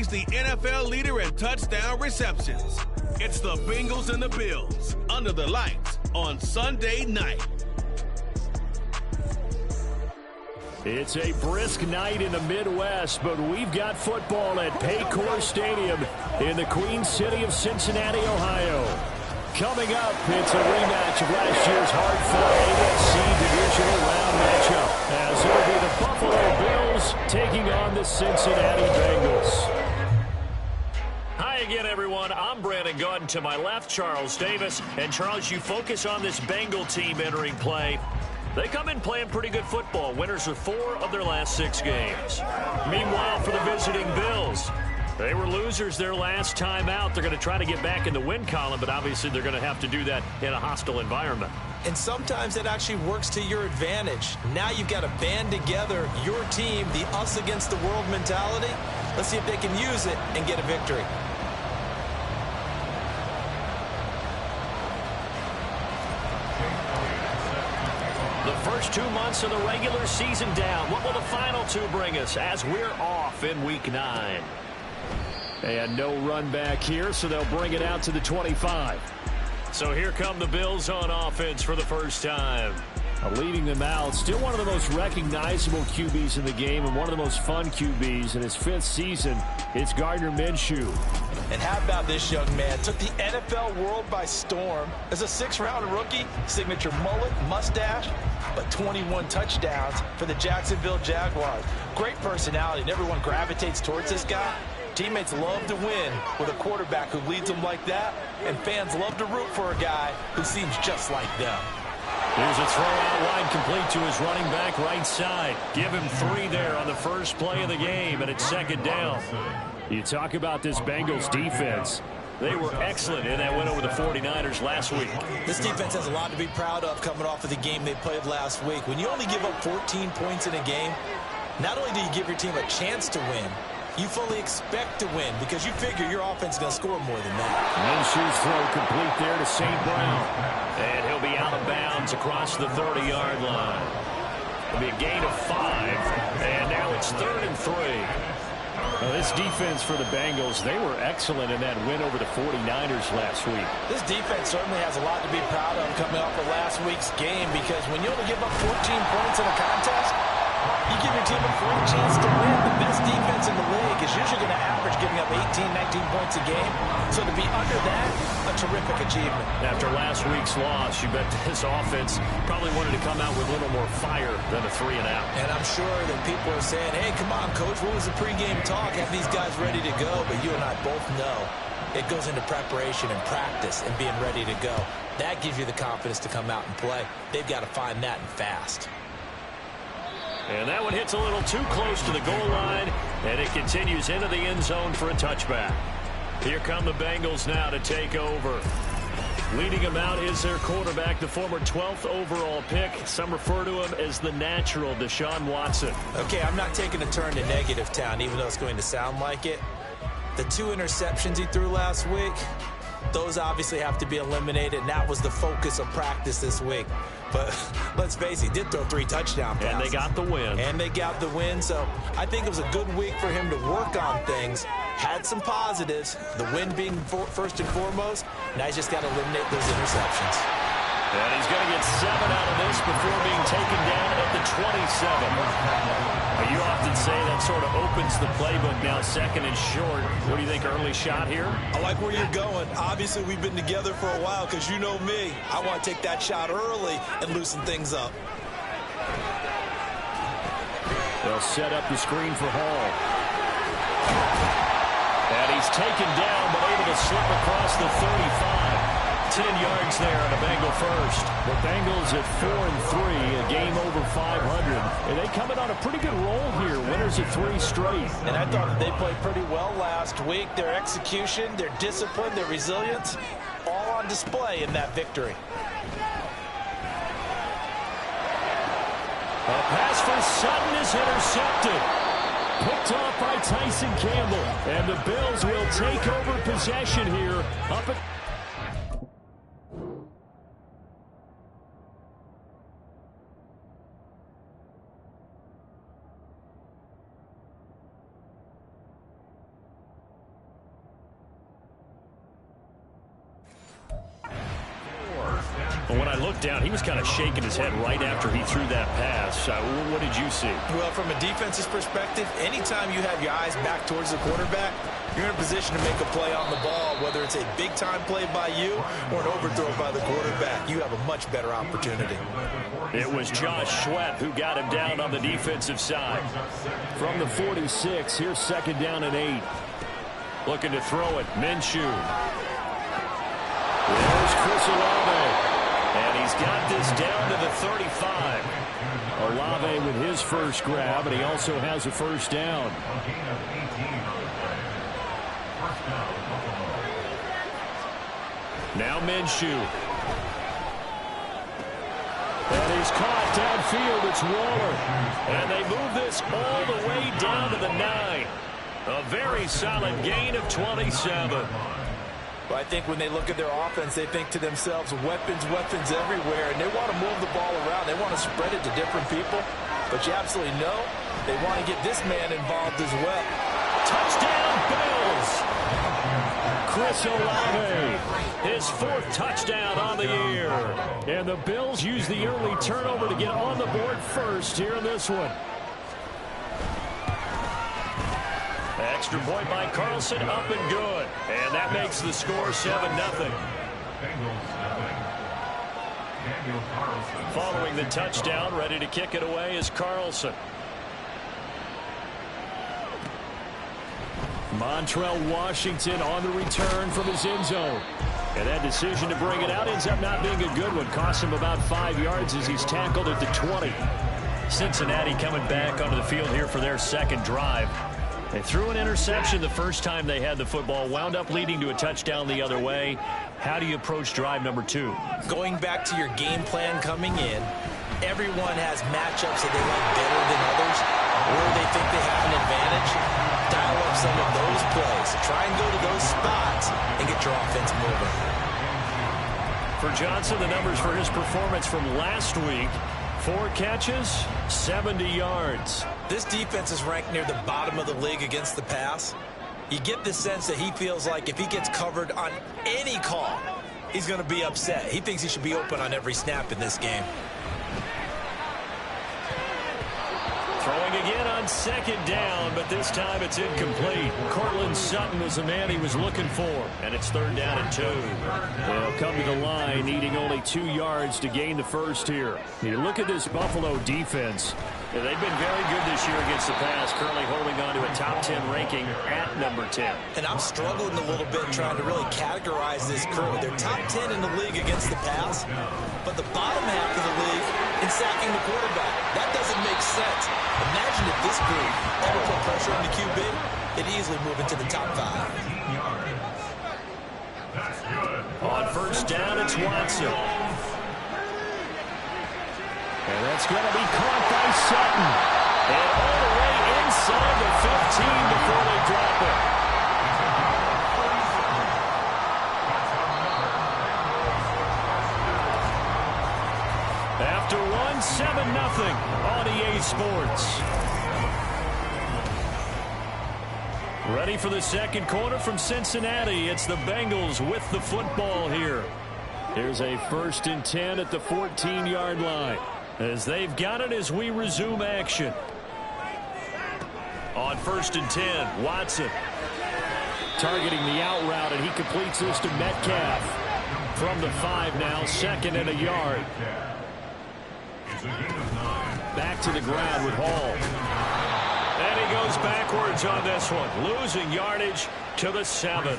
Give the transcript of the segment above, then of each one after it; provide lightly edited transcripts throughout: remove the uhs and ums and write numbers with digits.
He's the NFL leader in touchdown receptions. It's the Bengals and the Bills under the lights on Sunday night. It's a brisk night in the Midwest, but we've got football at Paycor Stadium in the Queen City of Cincinnati, Ohio. Coming up, it's a rematch of last year's hard-fought AFC Divisional Round matchup, as it'll be the Buffalo Bills taking on the Cincinnati Bengals. Hi again, everyone. I'm Brandon Gaudin. To my left, Charles Davis. And, Charles, you focus on this Bengal team entering play. They come in playing pretty good football. Winners of 4 of their last 6 games. Meanwhile, for the visiting Bills, they were losers their last time out. They're going to try to get back in the win column, but obviously they're going to have to do that in a hostile environment. And sometimes it actually works to your advantage. Now you've got to band together your team, the us against the world mentality. Let's see if they can use it and get a victory. The first 2 months of the regular season down. What will the final 2 bring us as we're off in Week 9? And no run back here, so they'll bring it out to the 25. So here come the Bills on offense for the first time. Leading them out, still one of the most recognizable QBs in the game and one of the most fun QBs in his 5th season. It's Gardner Minshew. And how about this young man? Took the NFL world by storm. As a 6th-round rookie, signature mullet, mustache, but 21 touchdowns for the Jacksonville Jaguars. Great personality, and everyone gravitates towards this guy. Teammates love to win with a quarterback who leads them like that, and fans love to root for a guy who seems just like them. Here's a throw out wide, complete to his running back right side. Give him 3 there on the first play of the game, and it's 2nd down. You talk about this Bengals defense. They were excellent in that win over the 49ers last week. This defense has a lot to be proud of coming off of the game they played last week. When you only give up 14 points in a game, not only do you give your team a chance to win, you fully expect to win because you figure your offense is going to score more than that. Minshew's throw complete there to St. Brown. And he'll be out of bounds across the 30-yard line. It'll be a gain of 5, and now it's 3rd and 3. Now, this defense for the Bengals, they were excellent in that win over the 49ers last week. This defense certainly has a lot to be proud of coming off of last week's game because when you only give up 14 points in a contest, you give your team a great chance to win. The best defense in the league is usually going to average giving up 18, 19 points a game. So to be under that, a terrific achievement. After last week's loss, you bet this offense probably wanted to come out with a little more fire than a 3-and-out. And I'm sure that people are saying, hey, come on, Coach, what was the pregame talk? Have these guys ready to go? But you and I both know it goes into preparation and practice and being ready to go. That gives you the confidence to come out and play. They've got to find that and fast. And that one hits a little too close to the goal line, and it continues into the end zone for a touchback. Here come the Bengals now to take over. Leading them out is their quarterback, the former 12th overall pick. Some refer to him as the natural, Deshaun Watson. Okay, I'm not taking a turn to negative town, even though it's going to sound like it. The 2 interceptions he threw last week, those obviously have to be eliminated, and that was the focus of practice this week. But let's face it, he did throw 3 touchdown passes. And they got the win. And they got the win, so I think it was a good week for him to work on things. Had some positives, the win being first and foremost. Now he's just got to eliminate those interceptions. And he's going to get 7 out of this before being taken down at the 27. You often say that sort of opens the playbook now, 2nd and short. What do you think, early shot here? I like where you're going. Obviously, we've been together for a while because you know me. I want to take that shot early and loosen things up. They'll set up the screen for Hall. And he's taken down, but able to slip across the 35. 10 yards there on a Bengal first. The Bengals at 4-3, a game over 500. And they coming on a pretty good roll here. Winners of 3 straight. And I thought that they played pretty well last week. Their execution, their discipline, their resilience, all on display in that victory. A pass for Sutton is intercepted. Picked off by Tyson Campbell. And the Bills will take over possession here. Up at Well, when I looked down, he was kind of shaking his head right after he threw that pass. What did you see? Well, from a defense's perspective, anytime you have your eyes back towards the quarterback, you're in a position to make a play on the ball, whether it's a big-time play by you or an overthrow by the quarterback. You have a much better opportunity. It was Josh Sweat who got him down on the defensive side. From the 46, here's 2nd down and 8. Looking to throw it, Minshew. There's Chris Olave. And he's got this down to the 35. Olave with his first grab, and he also has a first down. Now Minshew. And he's caught downfield. It's Waller. And they move this all the way down to the 9. A very solid gain of 27. But I think when they look at their offense, they think to themselves, weapons, weapons everywhere, and they want to move the ball around. They want to spread it to different people. But you absolutely know they want to get this man involved as well. Touchdown, Bills! Chris Olave, his 4th touchdown on the year. And the Bills use the early turnover to get on the board first here in this one. Extra point by Carlson, up and good. And that makes the score 7-0. Following the touchdown, ready to kick it away is Carlson. Montrell Washington on the return from his end zone. And that decision to bring it out ends up not being a good one. Costs him about 5 yards as he's tackled at the 20. Cincinnati coming back onto the field here for their second drive. They threw an interception the first time they had the football, wound up leading to a touchdown the other way. How do you approach drive number 2? Going back to your game plan coming in, everyone has matchups that they like better than others, or they think they have an advantage. Dial up some of those plays. Try and go to those spots and get your offense moving. For Johnson, the numbers for his performance from last week: 4 catches, 70 yards. This defense is ranked near the bottom of the league against the pass. You get the sense that he feels like if he gets covered on any call, he's going to be upset. He thinks he should be open on every snap in this game. Throwing again on 2nd down, but this time it's incomplete. Cortland Sutton was the man he was looking for, and it's 3rd down and 2. They'll come to the line, needing only 2 yards to gain the first here. You look at this Buffalo defense. Yeah, they've been very good this year against the pass, currently holding on to a top 10 ranking at number 10. And I'm struggling a little bit trying to really categorize this crew. They're top 10 in the league against the pass, but the bottom half of the league in sacking the quarterback. That doesn't make sense. Imagine if this group ever put pressure on the QB, it'd easily move into the top 5. On 1st down, it's Watson. And that's going to be caught by Sutton. And all the way inside the 15 before they drop it. After one, 7-0 on EA Sports. Ready for the second quarter from Cincinnati. It's the Bengals with the football here. Here's a 1st and 10 at the 14-yard line. As they've got it as we resume action. On 1st and 10, Watson. Targeting the out route, and he completes this to Metcalf. From the 5 now, 2nd and a yard. Back to the ground with Hall. And he goes backwards on this one, losing yardage to the 7.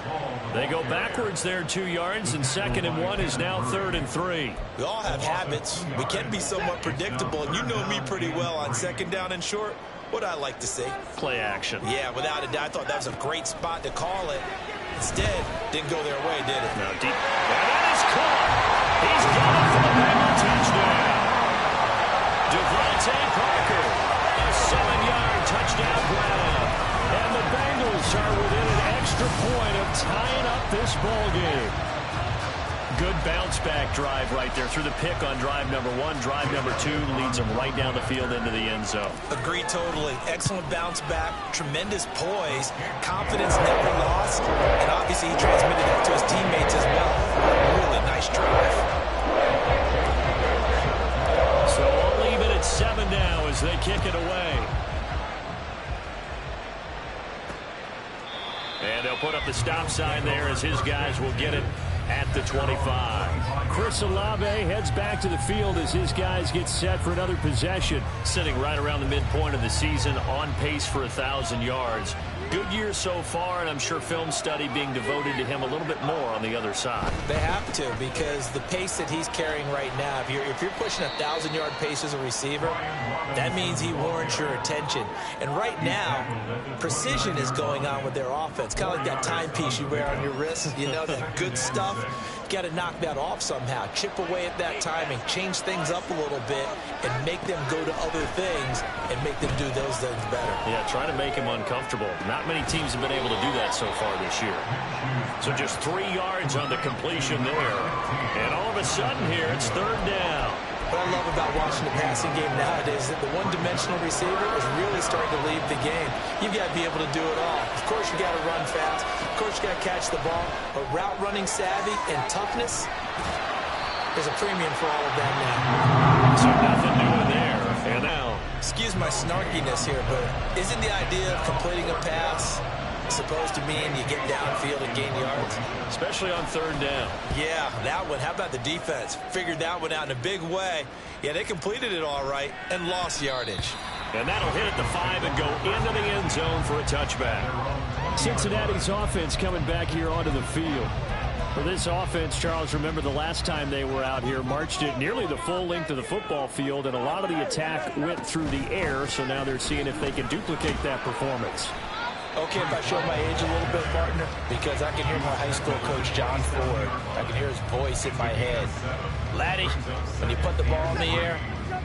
They go backwards there 2 yards, and 2nd and 1 is now 3rd and 3. We all have habits. We can be somewhat predictable, and you know me pretty well on 2nd down and short. What I like to see. Play action. Yeah, without a doubt. I thought that was a great spot to call it. Instead, didn't go their way, did it? No, deep. And that is caught. He's got it for the Bengal touchdown. Devontae Parker, a 7-yard touchdown grab. And the Bengals are within an extra point of tying up this ball game. Good bounce-back drive right there through the pick on drive number 1. Drive number 2 leads them right down the field into the end zone. Agreed totally. Excellent bounce back, tremendous poise, confidence never lost, and obviously he transmitted that to his teammates as well. Really nice drive. And they'll put up the stop sign there as his guys will get it at the 25. Chris Olave heads back to the field as his guys get set for another possession. Sitting right around the midpoint of the season, on pace for 1,000 yards. Good year so far, and I'm sure film study being devoted to him a little bit more on the other side. They have to, because the pace that he's carrying right now, if you're pushing 1,000-yard pace as a receiver, that means he warrants your attention. And right now, precision is going on with their offense. Kind of like that timepiece you wear on your wrist, you know, that good stuff. You got to knock that off somehow. Chip away at that timing, change things up a little bit, and make them go to other things and make them do those things better. Yeah, try to make him uncomfortable. Not many teams have been able to do that so far this year. So just 3 yards on the completion there. And all of a sudden here, it's third down. What I love about watching the passing game nowadays is that the one-dimensional receiver is really starting to leave the game. You've got to be able to do it all. Of course, you got to run fast. Of course, you got to catch the ball. But route running savvy and toughness, there's a premium for all of that now. So nothing new there. And now, excuse my snarkiness here, but isn't the idea of completing a pass supposed to mean you get downfield and gain yards? Especially on third down. Yeah, that one. How about the defense? Figured that one out in a big way. Yeah, they completed it all right and lost yardage. And that'll hit at the 5 and go into the end zone for a touchback. Cincinnati's offense coming back here onto the field. For this offense, Charles, remember the last time they were out here, marched it nearly the full length of the football field, and a lot of the attack went through the air, so now they're seeing if they can duplicate that performance. Okay, if I show my age a little bit, partner, because I can hear my high school coach, John Ford. I can hear his voice in my head. Laddie, when you put the ball in the air,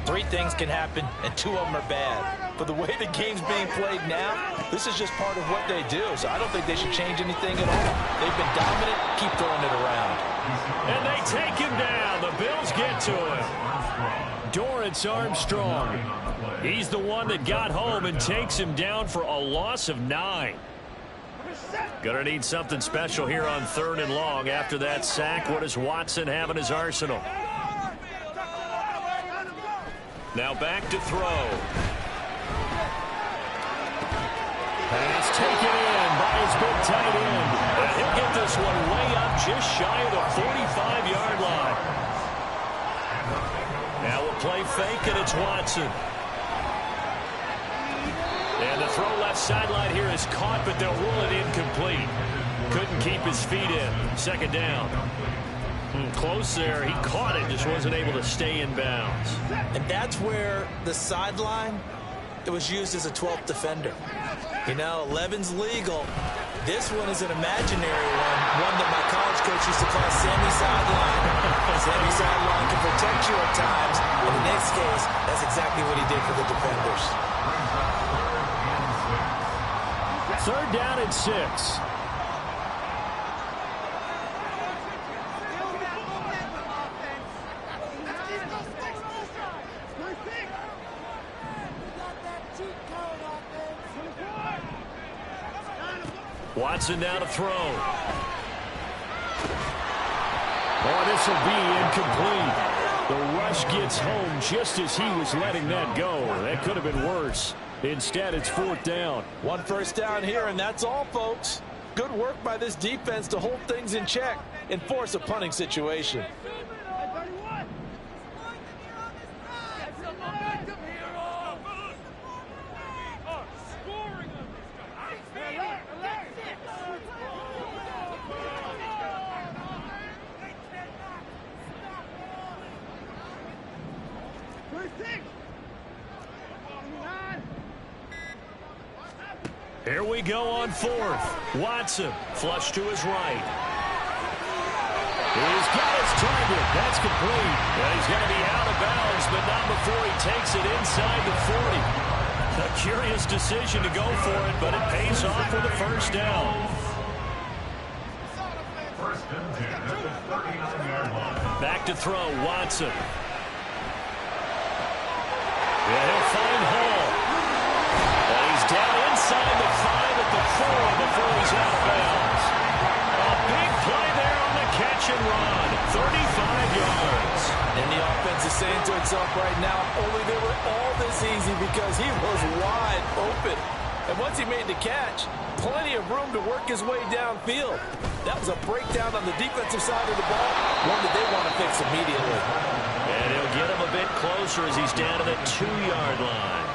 3 things can happen, and 2 of them are bad. But the way the game's being played now, this is just part of what they do. So I don't think they should change anything at all. They've been dominant. Keep throwing it around. And they take him down. The Bills get to him. Dorrance Armstrong. He's the one that got home and takes him down for a loss of 9. Gonna need something special here on third and long. After that sack, what does Watson have in his arsenal? Now back to throw. Pass taken in by his big tight end. And he'll get this one way up just shy of the 45-yard line. Now we'll play fake, and it's Watson. And the throw left sideline here is caught, but they'll rule it incomplete. Couldn't keep his feet in. Second down. Close there. He caught it, just wasn't able to stay in bounds. And that's where the sideline, it was used as a 12th defender. You know, 11's legal. This one is an imaginary one that my college coach used to call Sammy Sideline. Sammy Sideline can protect you at times. In the next case, that's exactly what he did for the defenders. Third down and 6. Watson now to throw. Oh, this will be incomplete. The rush gets home just as he was letting that go. That could have been worse. Instead, it's fourth down. 1 first down here, and that's all, folks. Good work by this defense to hold things in check and force a punting situation. Here we go on fourth. Watson, flush to his right. He's got his target. That's complete. Well, he's going to be out of bounds, but not before he takes it inside the 40. A curious decision to go for it, but it pays off for the first down. Back to throw, Watson. Yeah, he'll find Hall. And he's down inside the 5 at the 4 before he's out of bounds. A big play there on the catch and run. 35 yards. And the offense is saying to itself right now, only they were all this easy because he was wide open. And once he made the catch, plenty of room to work his way downfield. That was a breakdown on the defensive side of the ball, one that they want to fix immediately. And he'll get him a bit closer as he's down to the 2-yard line.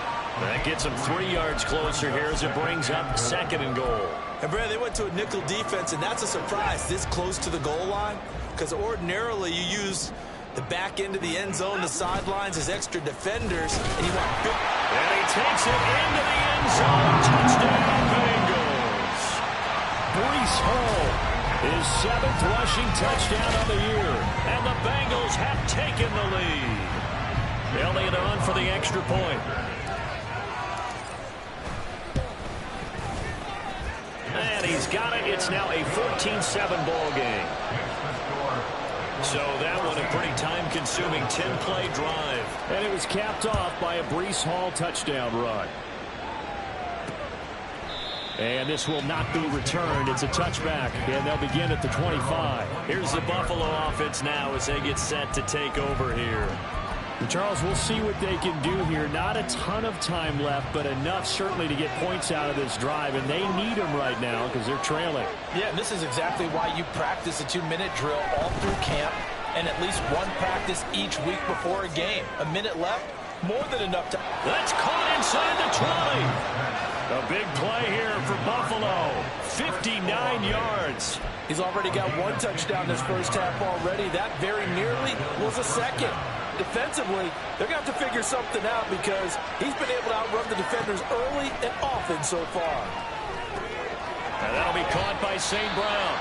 That gets him 3 yards closer here as it brings up 2nd and goal. And Brad, they went to a nickel defense, and that's a surprise this close to the goal line, because ordinarily you use the back end of the end zone, the sidelines as extra defenders, and you want big. And he takes it into the end zone. Touchdown, Bengals. Breece Hall, his 7th rushing touchdown of the year. And the Bengals have taken the lead. Elliott on for the extra point. And he's got it. It's now a 14-7 ball game. So that one a pretty time-consuming 10-play drive. And it was capped off by a Breece Hall touchdown run. And this will not be returned. It's a touchback, and they'll begin at the 25. Here's the Buffalo offense now as they get set to take over here. Charles, we'll see what they can do here. Not a ton of time left, but enough certainly to get points out of this drive, and they need them right now because they're trailing. Yeah, this is exactly why you practice a 2-minute drill all through camp and at least one practice each week before a game. A minute left, more than enough to... That's caught inside the 20. A big play here for Buffalo. 59 yards. He's already got 1 touchdown this first half already. That very nearly was a second. Defensively, they're going to have to figure something out because he's been able to outrun the defenders early and often so far. And that'll be caught by St. Brown.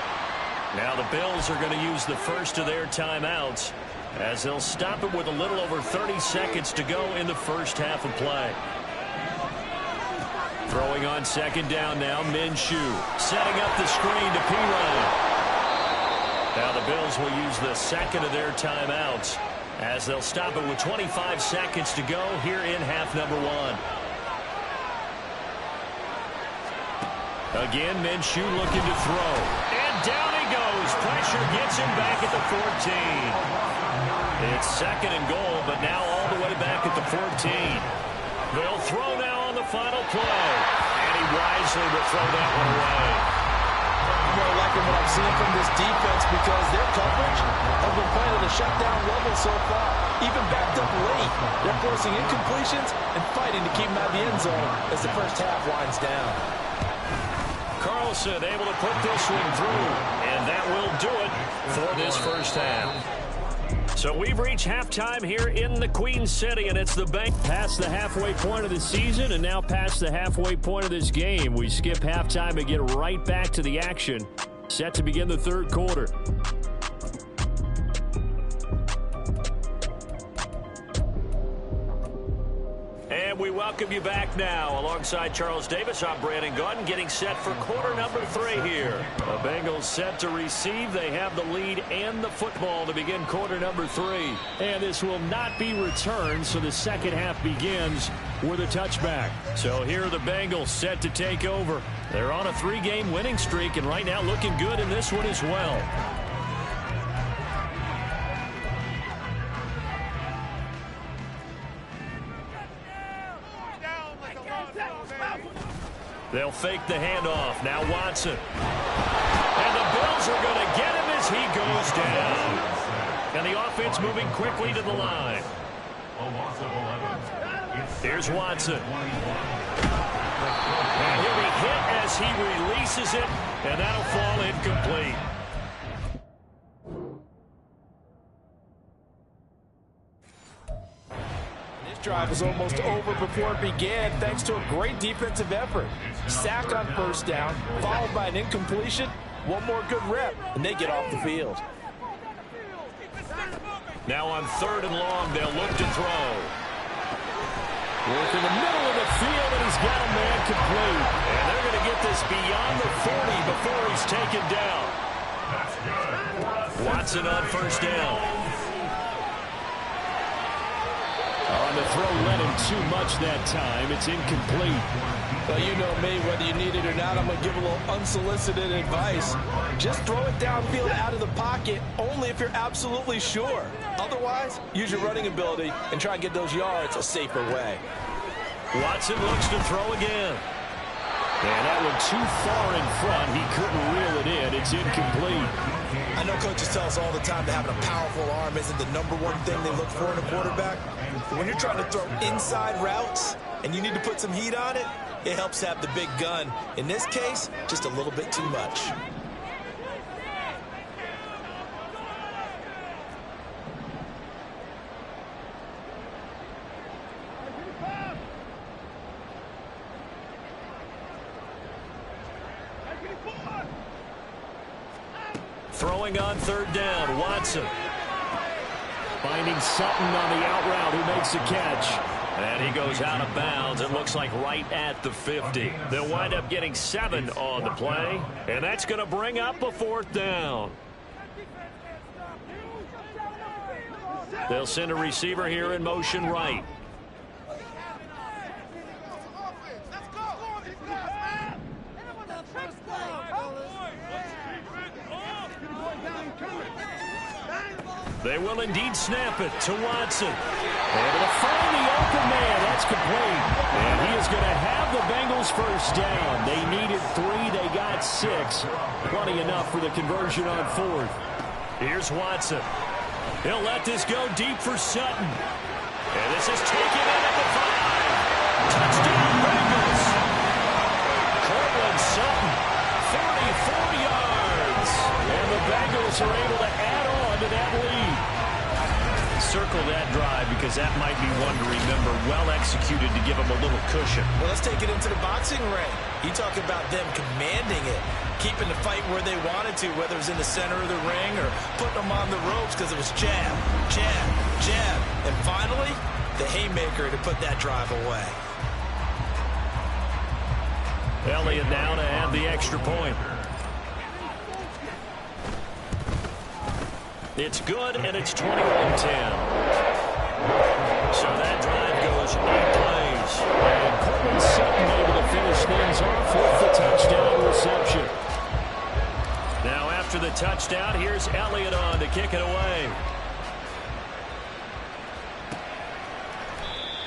Now the Bills are going to use the first of their timeouts as they'll stop it with a little over 30 seconds to go in the first half of play. Throwing on 2nd down now, Minshew setting up the screen to Pirine. Now the Bills will use the 2nd of their timeouts as they'll stop it with 25 seconds to go here in half number 1. Again, Minshew looking to throw. And down he goes. Pressure gets him back at the 14. It's 2nd and goal, but now all the way back at the 14. They'll throw now on the final play. And he wisely will throw that one away. I'm really liking what I'm seeing from this defense because their coverage has been playing at a shutdown level so far. Even backed up late, they're forcing incompletions and fighting to keep them out of the end zone as the first half winds down. Carlson able to put this one through, and that will do it for this first half. So we've reached halftime here in the Queen City, and it's the bank. Past the halfway point of the season and now past the halfway point of this game. We skip halftime and get right back to the action. Set to begin the 3rd quarter. And we welcome you back now. Alongside Charles Davis, I'm Brandon Gaudin, getting set for quarter number 3 here. The Bengals set to receive. They have the lead and the football to begin quarter number 3. And this will not be returned, so the second half begins with a touchback. So here are the Bengals set to take over. They're on a 3-game winning streak, and right now looking good in this one as well. They'll fake the handoff. Now Watson. And the Bills are going to get him as he goes down. And the offense moving quickly to the line. Here's Watson. And he'll be hit as he releases it, and that'll fall incomplete. Drive was almost over before it began thanks to a great defensive effort. Sack on first down, followed by an incompletion. One more good rep, and they get off the field. Now on 3rd and long, they'll look to throw. Work in the middle of the field, and he's got a man complete. And they're going to get this beyond the 40 before he's taken down. Watson on first down. On the throw, led him too much that time. It's incomplete. Well, you know me, whether you need it or not, I'm going to give a little unsolicited advice. Just throw it downfield out of the pocket, only if you're absolutely sure. Otherwise, use your running ability and try and get those yards a safer way. Watson looks to throw again. And that one too far in front. He couldn't reel it in. It's incomplete. I know coaches tell us all the time that having a powerful arm isn't the #1 thing they look for in a quarterback. But when you're trying to throw inside routes and you need to put some heat on it, it helps have the big gun. In this case, just a little bit too much. Throwing on 3rd down, Watson. Finding Sutton on the out route, who makes the catch. And he goes out of bounds. It looks like right at the 50. They'll wind up getting 7 on the play. And that's going to bring up a 4th down. They'll send a receiver here in motion right. They will indeed snap it to Watson. Able to find the open man. That's complete. And he is going to have the Bengals first down. They needed 3. They got 6. Plenty enough for the conversion on 4th. Here's Watson. He'll let this go deep for Sutton. And this is taken in at the 5. Touchdown Bengals. Cortland Sutton, 44 yards. And the Bengals are able to add on to that lead. Circle that drive because that might be one to remember. Well executed to give them a little cushion. Well, let's take it into the boxing ring. You talk about them commanding it, keeping the fight where they wanted to, whether it was in the center of the ring or putting them on the ropes because it was jab, jab, jab. And finally, the haymaker to put that drive away. Elliott now to add the extra point. It's good, and it's 21-10. So that drive goes 8 plays. And Cortland Sutton able to finish things off with the touchdown reception. Now after the touchdown, here's Elliott on to kick it away.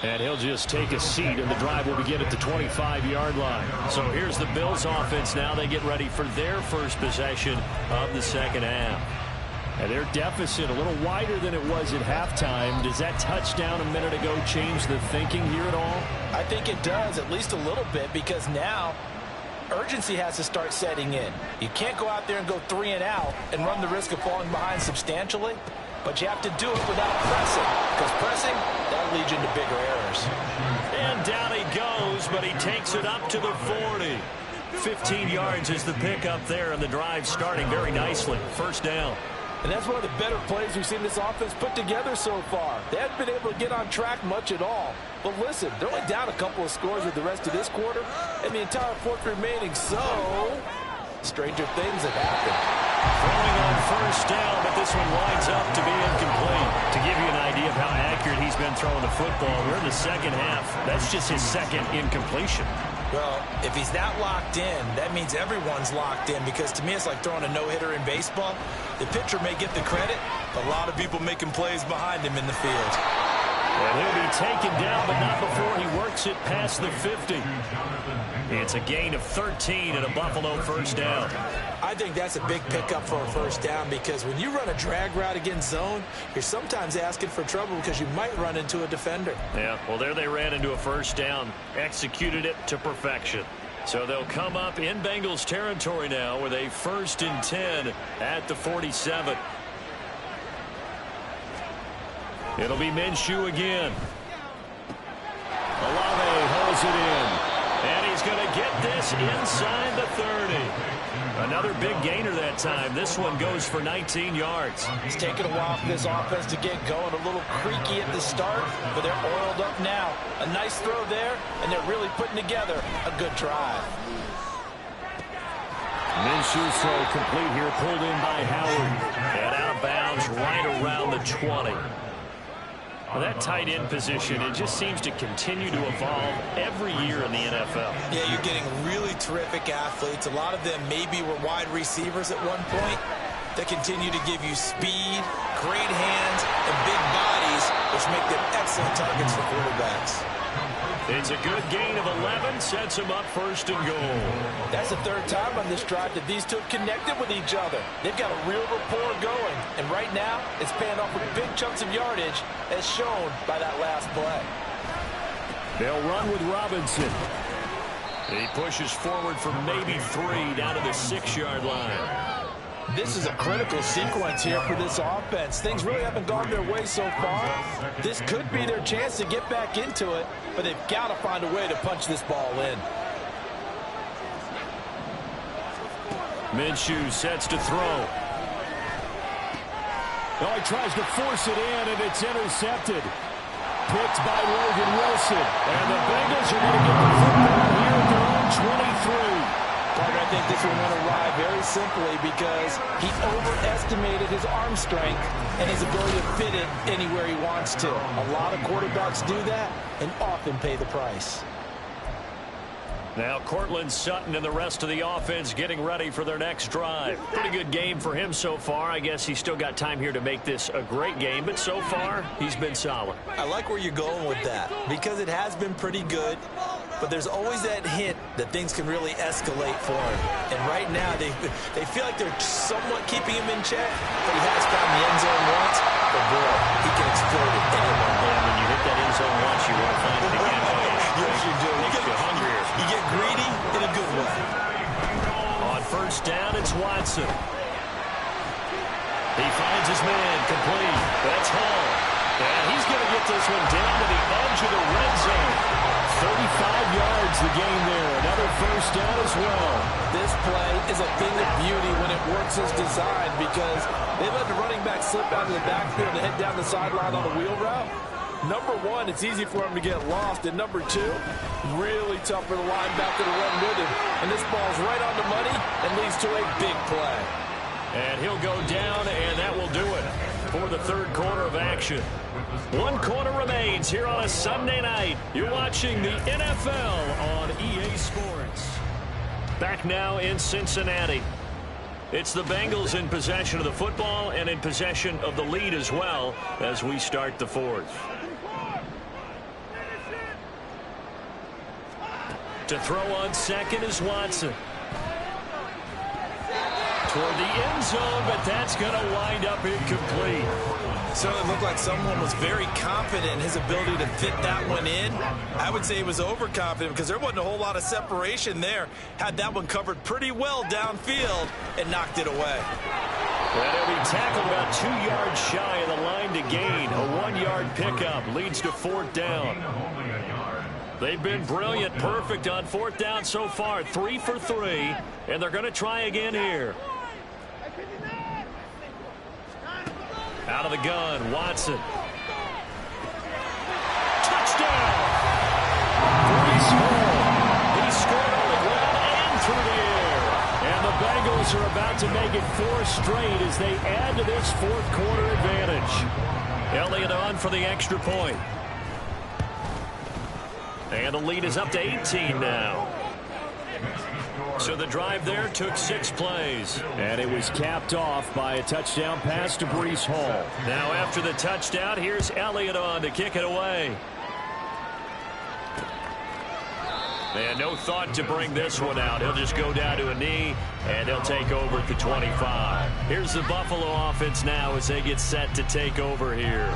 And he'll just take a seat, and the drive will begin at the 25-yard line. So here's the Bills offense now. They get ready for their first possession of the second half. And their deficit a little wider than it was at halftime. Does that touchdown a minute ago change the thinking here at all? I think it does, at least a little bit, because now urgency has to start setting in. You can't go out there and go 3 and out and run the risk of falling behind substantially, but you have to do it without pressing, because pressing, that leads you into bigger errors. And down he goes, but he takes it up to the 40. 15 yards is the pickup there, and the drive starting very nicely. First down. And that's one of the better plays we've seen this offense put together so far. They haven't been able to get on track much at all. But listen, they're only down a couple of scores with the rest of this quarter, and the entire 4th remaining, so stranger things have happened. Throwing on first down, but this one winds up to be incomplete. To give you an idea of how accurate he's been throwing the football, we're in the second half. That's just his 2nd incompletion. Well, if he's that locked in, that means everyone's locked in, because to me it's like throwing a no-hitter in baseball. The pitcher may get the credit, but a lot of people making plays behind him in the field. And he'll be taken down, but not before he works it past the 50. It's a gain of 13 and a Buffalo first down. I think that's a big pickup for a first down, because when you run a drag route against zone, you're sometimes asking for trouble because you might run into a defender. Yeah, well, there they ran into a first down, executed it to perfection. So they'll come up in Bengals territory now with a 1st and 10 at the 47. It'll be Minshew again. Olave holds it in. And he's going to get this inside the 30. Another big gainer that time. This one goes for 19 yards. It's taken a while for this offense to get going. A little creaky at the start, but they're oiled up now. A nice throw there, and they're really putting together a good drive. Minshew's throw complete here, pulled in by Howard. And out of bounds right around the 20. Well, that tight end position, it just seems to continue to evolve every year in the NFL. Yeah, you're getting really terrific athletes. A lot of them maybe were wide receivers at one point. They continue to give you speed, great hands, and big bodies, which make them excellent targets for quarterbacks. It's a good gain of 11, sets him up first and goal. That's the third time on this drive that these two have connected with each other. They've got a real rapport going, and right now it's paying off with big chunks of yardage as shown by that last play. They'll run with Robinson. He pushes forward for maybe 3 down to the 6-yard line. This is a critical sequence here for this offense. Things really haven't gone their way so far. This could be their chance to get back into it, but they've got to find a way to punch this ball in. Minshew sets to throw. Oh, he tries to force it in, and it's intercepted. Picked by Logan Wilson. And the Bengals are going to get the football here at their own 23. Partner, I think this one went awry very simply because he overestimated his arm strength and his ability to fit it anywhere he wants to. A lot of quarterbacks do that and often pay the price. Now Courtland Sutton and the rest of the offense getting ready for their next drive. Pretty good game for him so far. I guess he's still got time here to make this a great game, but so far he's been solid. I like where you're going with that because it has been pretty good, but there's always that hint that things can really escalate for him. And right now they feel like they're somewhat keeping him in check, but he has found the end zone once, but boy, he can explode it any moment. Yeah, when you hit that end zone once, you want to find it again. Yes, you do. Makes you hungrier. You get greedy in a good way. On first down, it's Watson. He finds his man complete. That's Hall. And he's going to get this one down to the edge of the red zone. 35 yards the gain there. Another first down as well. This play is a thing of beauty when it works as designed because they let the running back slip out of the backfield and head down the sideline on the wheel route. Number one, it's easy for him to get lost. And number two, really tough for the linebacker to run with him. And this ball's right on the money and leads to a big play. And he'll go down, and that will do it for the third quarter of action. 1 quarter remains here on a Sunday night. You're watching the NFL on EA Sports. Back now in Cincinnati. It's the Bengals in possession of the football and in possession of the lead as well as we start the fourth. To throw on second is Watson. Toward the end zone, but that's going to wind up incomplete. Certainly looked like someone was very confident in his ability to fit that one in. I would say he was overconfident because there wasn't a whole lot of separation there. Had that one covered pretty well downfield and knocked it away. And he'll be tackled about 2 yards shy of the line to gain. A 1-yard pickup leads to 4th down. They've been brilliant, perfect on 4th down so far. 3 for 3, and they're going to try again here. Out of the gun, Watson. Touchdown! Breece Hall. He scored on the ground and through the air. And the Bengals are about to make it 4 straight as they add to this fourth quarter advantage. Elliott on for the extra point. And the lead is up to 18 now. So the drive there took 6 plays. And it was capped off by a touchdown pass to Breece Hall. Now after the touchdown, here's Elliott on to kick it away. And no thought to bring this one out. He'll just go down to a knee, and he'll take over at the 25. Here's the Buffalo offense now as they get set to take over here.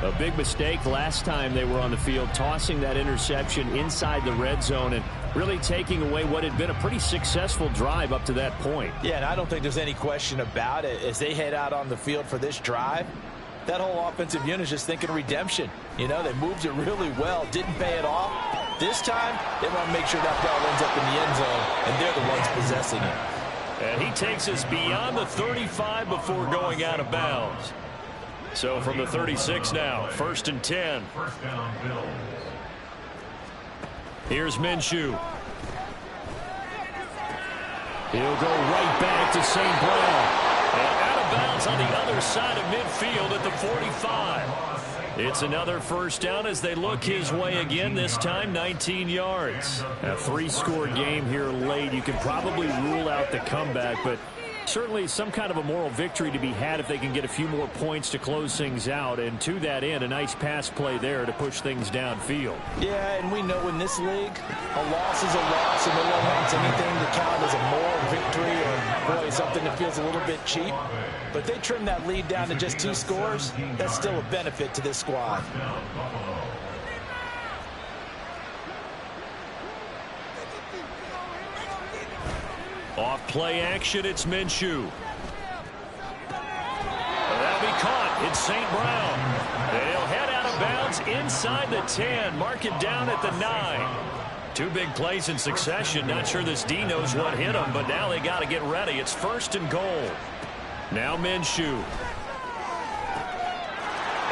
A big mistake last time they were on the field, tossing that interception inside the red zone and really taking away what had been a pretty successful drive up to that point. Yeah, and I don't think there's any question about it. As they head out on the field for this drive, that whole offensive unit is just thinking redemption. You know, they moved it really well, didn't pay it off. This time, they want to make sure that ball ends up in the end zone, and they're the ones possessing it. And he takes us beyond the 35 before going out of bounds. So from the 36 now, 1st and 10. Here's Minshew. He'll go right back to St. Brown. And out of bounds on the other side of midfield at the 45. It's another first down as they look his way again, this time 19 yards. A 3-score game here late. You can probably rule out the comeback, but Certainly some kind of a moral victory to be had if they can get a few more points to close things out. And to that end, a nice pass play there to push things downfield. Yeah, and we know in this league, a loss is a loss, and no one wants anything to count as a moral victory or, boy, something that feels a little bit cheap. But if they trim that lead down to just 2 scores, that's still a benefit to this squad. Off play action, it's Minshew. That'll be caught. It's St. Brown. They'll head out of bounds inside the 10. Mark it down at the 9. 2 big plays in succession. Not sure this D knows what hit them, but now they got to get ready. It's 1st and goal. Now Minshew.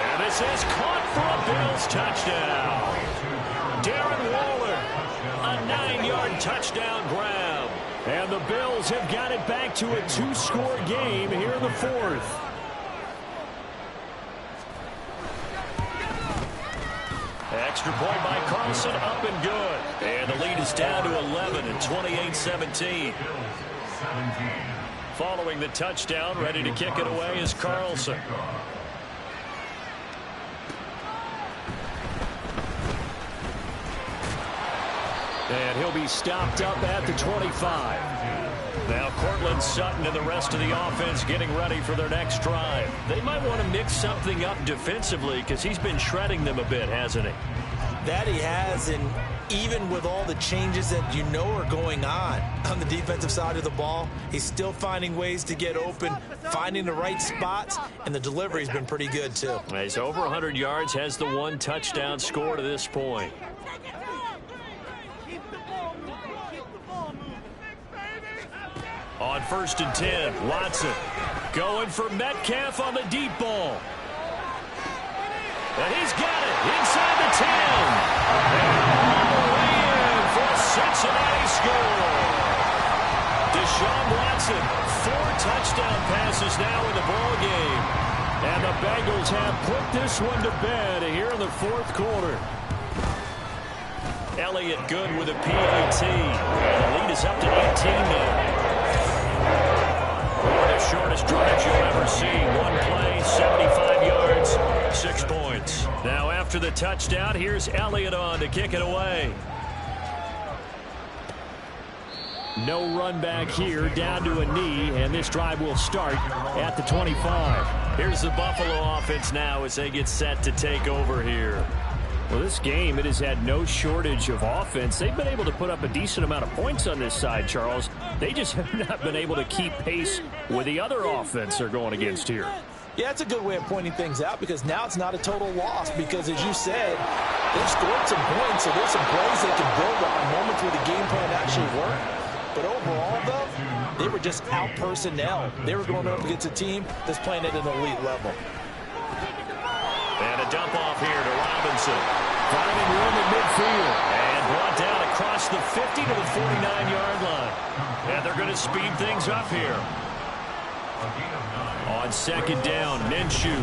And this is caught for a Bills touchdown. Darren Waller, a 9-yard touchdown grab. And the Bills have got it back to a 2-score game here in the 4th. Extra point by Carlson, up and good. And the lead is down to 11 at 28-17. Following the touchdown, ready to kick it away is Carlson. And he'll be stopped up at the 25. Now Cortland Sutton and the rest of the offense getting ready for their next drive. They might want to mix something up defensively because he's been shredding them a bit, hasn't he? That he has, and even with all the changes that you know are going on the defensive side of the ball, he's still finding ways to get open, finding the right spots, and the delivery's been pretty good too. He's over 100 yards, has the 1 touchdown score to this point. On 1st and 10, Watson going for Metcalf on the deep ball. And he's got it inside the 10. And all the way in for a Cincinnati score. Deshaun Watson, 4 touchdown passes now in the ball game. And the Bengals have put this one to bed here in the 4th quarter. Elliott good with a PAT. And the lead is up to 18 now. One of the shortest drives you'll ever see. 1 play, 75 yards, 6 points. Now after the touchdown, here's Elliott on to kick it away. No run back here, down to a knee, and this drive will start at the 25. Here's the Buffalo offense now as they get set to take over here. Well, this game, it has had no shortage of offense. They've been able to put up a decent amount of points on this side, Charles. They just have not been able to keep pace with the other offense they're going against here. Yeah, it's a good way of pointing things out because now it's not a total loss because, as you said, they've scored some points, so there's some plays they can build on, moments where the game plan actually worked. But overall, though, they were just out-personnel. They were going up against a team that's playing at an elite level. And a dump off here to Robinson. Finding room at midfield. And brought down across the 50 to the 49-yard line. And they're going to speed things up here. On 2nd down, Minshew.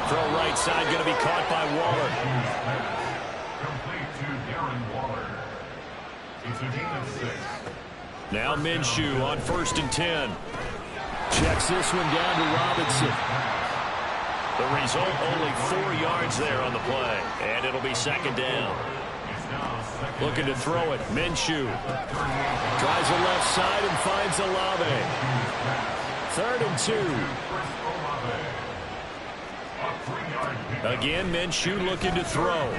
Throw right side going to be caught by Waller. Now Minshew on 1st and 10. Checks this one down to Robinson. The result, only 4 yards there on the play. And it'll be 2nd down. Looking to throw it. Minshew. Tries the left side and finds Olave. 3rd and 2. Again, Minshew looking to throw.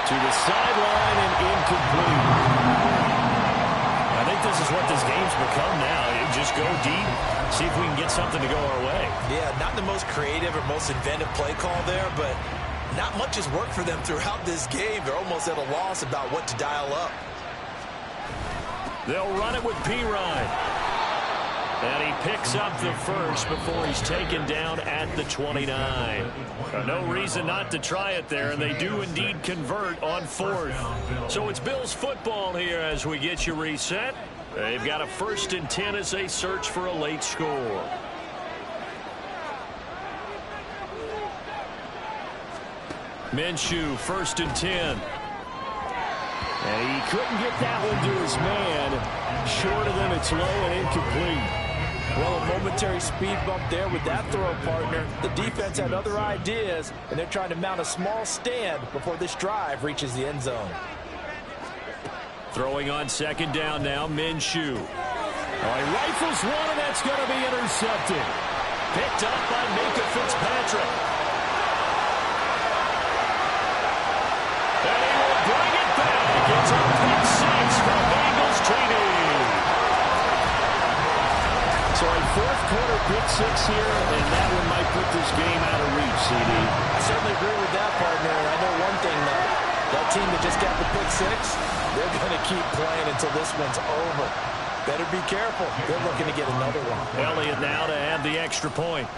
To the sideline and incomplete. I think this is what this game's become now. You just go deep, see if we can get something to go our way. Yeah, not the most creative or most inventive play call there, but not much has worked for them throughout this game. They're almost at a loss about what to dial up. They'll run it with P-Ryan. And he picks up the first before he's taken down at the 29. No reason not to try it there, and they do indeed convert on 4th. So it's Bills football here as we get you reset. They've got a 1st and 10 as they search for a late score. Minshew, 1st and 10. And he couldn't get that one to his man. Short of them, it's low and incomplete. Well, a momentary speed bump there with that throw, partner. The defense had other ideas, and they're trying to mount a small stand before this drive reaches the end zone. Throwing on second down now, Minshew. He rifles one, and that's going to be intercepted. Picked up by Minkah Fitzpatrick. And he will bring it back. It's a pick six for Bengals TD. So a fourth quarter pick six here, and that one might put this game out of reach, CD. I certainly agree with that, partner. And I know one thing, though. That team that just got the pick six, they're going to keep playing until this one's over. Better be careful. They're looking to get another one. Elliott now to add the extra point.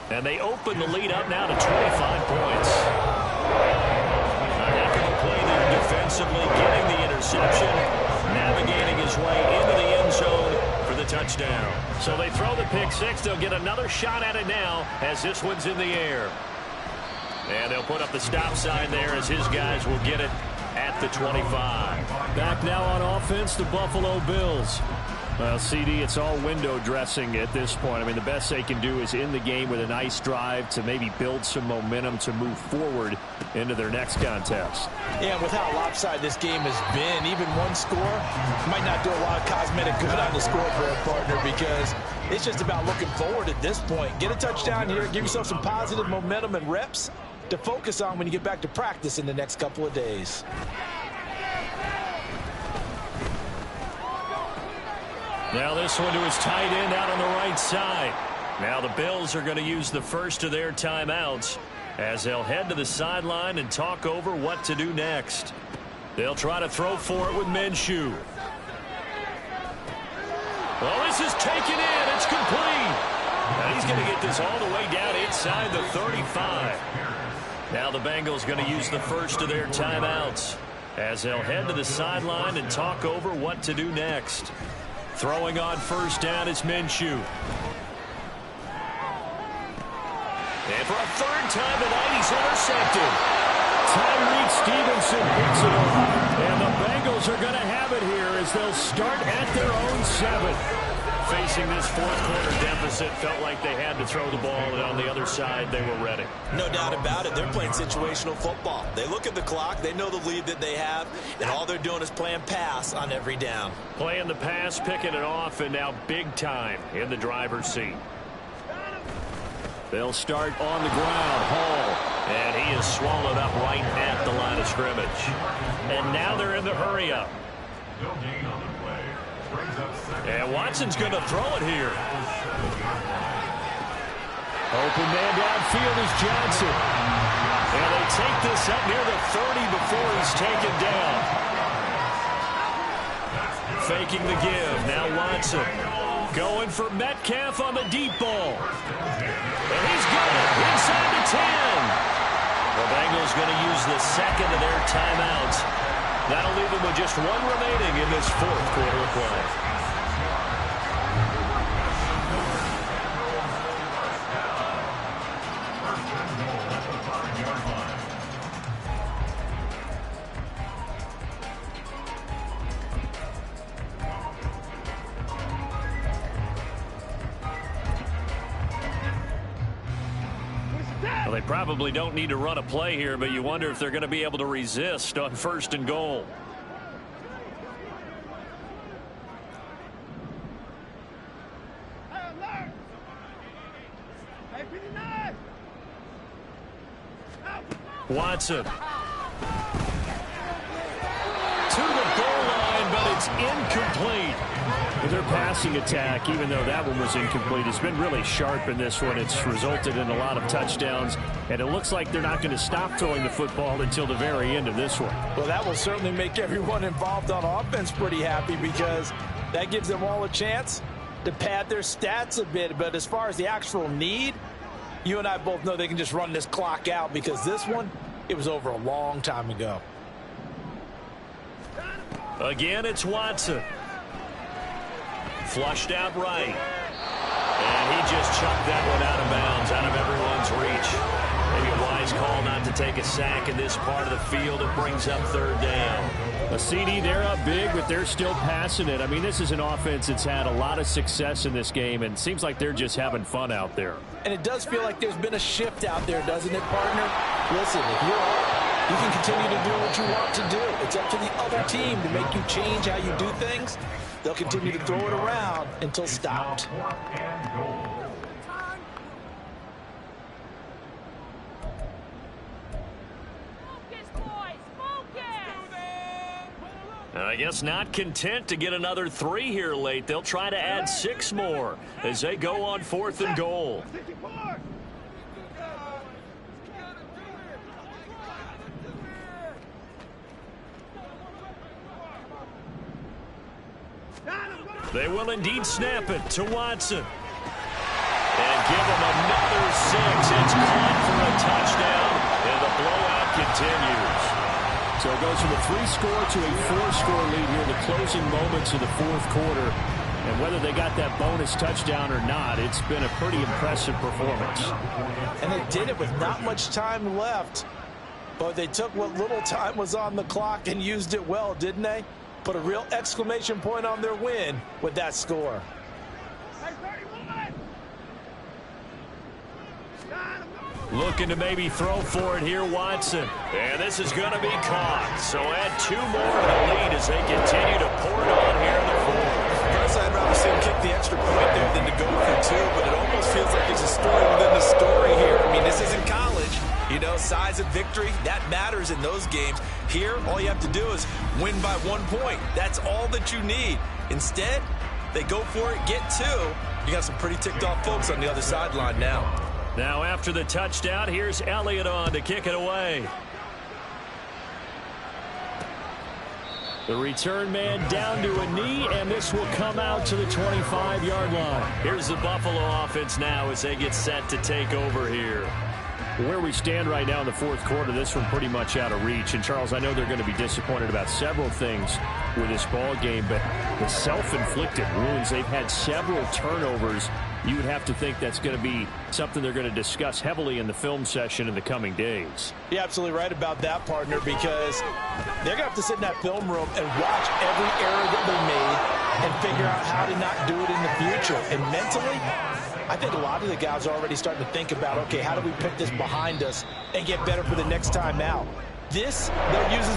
And they open the lead up now to 25 points. A heck of a play there defensively, getting the interception, navigating his way into the end zone for the touchdown. So they throw the pick six. They'll get another shot at it now as this one's in the air. And they'll put up the stop sign there as his guys will get it at the 25. Back now on offense, the Buffalo Bills. Well, CD, it's all window dressing at this point. I mean, the best they can do is in the game with a nice drive to maybe build some momentum to move forward into their next contest. Yeah, with how lopsided this game has been, even one score might not do a lot of cosmetic good on the scoreboard, partner, because it's just about looking forward at this point. Get a touchdown here, give yourself some positive momentum and reps to focus on when you get back to practice in the next couple of days. Now this one to his tight end out on the right side. Now the Bills are going to use the first of their timeouts as they'll head to the sideline and talk over what to do next. They'll try to throw for it with Minshew. Well, this is taken in. It's complete. And he's going to get this all the way down inside the 35. Now the Bengals going to use the first of their timeouts as they'll head to the sideline and talk over what to do next. Throwing on first down is Minshew. And for a third time tonight, he's intercepted. Tyreek Stevenson picks it up. And the Bengals are going to have it here as they'll start at their own 7. Facing this fourth quarter deficit, felt like they had to throw the ball, and on the other side, they were ready. No doubt about it. They're playing situational football. They look at the clock. They know the lead that they have, and all they're doing is playing pass on every down. Playing the pass, picking it off, and now big time in the driver's seat. They'll start on the ground. Hall. And he is swallowed up right at the line of scrimmage. And now they're in the hurry-up. And Watson's going to throw it here. Open man downfield is Johnson. And they take this up near the 30 before he's taken down. Faking the give. Now Watson going for Metcalf on the deep ball. And he's got it inside the 10. The Bengals going to use the second of their timeouts. That'll leave them with just one remaining in this fourth quarter of play. Well, they probably don't need to run a play here, but you wonder if they're going to be able to resist on first and goal. Watson. To the goal line, but it's incomplete. Their passing attack, even though that one was incomplete, has been really sharp in this one. It's resulted in a lot of touchdowns, and it looks like they're not going to stop throwing the football until the very end of this one. Well, that will certainly make everyone involved on offense pretty happy because that gives them all a chance to pad their stats a bit. But as far as the actual need, you and I both know they can just run this clock out because this one, it was over a long time ago. Again, it's Watson. Flushed out right. And he just chucked that one out of bounds, out of everyone's reach. Maybe a wise call not to take a sack in this part of the field. It brings up third down. A CD, they're up big, but they're still passing it. I mean, this is an offense that's had a lot of success in this game, and it seems like they're just having fun out there. And it does feel like there's been a shift out there, doesn't it, partner? Listen, if you're up, you can continue to do what you want to do. It's up to the other team to make you change how you do things. They'll continue to throw it around until stopped. I guess not content to get another 3 here late. They'll try to add 6 more as they go on 4th and goal. They will indeed snap it to Watson. And give him another 6. It's caught for a touchdown, and the blowout continues. So it goes from a 3-score to a 4-score lead here in the closing moments of the 4th quarter. And whether they got that bonus touchdown or not, it's been a pretty impressive performance. And they did it with not much time left. But they took what little time was on the clock and used it well, didn't they? Put a real exclamation point on their win with that score. Looking to maybe throw for it here, Watson. And this is going to be caught. So add 2 more to the lead as they continue to pour it on here in the 4th. Personally, I'd rather see him kick the extra point there than to go for 2, but it almost feels like there's a story within the story here. I mean, this isn't college. You know, size of victory, that matters in those games. Here, all you have to do is win by 1 point. That's all that you need. Instead, they go for it, get 2. You got some pretty ticked off folks on the other sideline now. Now after the touchdown, here's Elliott on to kick it away. The return man down to a knee, and this will come out to the 25-yard line. Here's the Buffalo offense now as they get set to take over here. Where we stand right now in the 4th quarter, this one pretty much out of reach. And, Charles, I know they're going to be disappointed about several things with this ball game, but the self-inflicted wounds, they've had several turnovers. You would have to think that's going to be something they're going to discuss heavily in the film session in the coming days. You're absolutely right about that, partner, because they're going to have to sit in that film room and watch every error that they made and figure out how to not do it in the future. And mentally, I think a lot of the guys are already starting to think about, okay, how do we put this behind us and get better for the next time out? This, they'll use as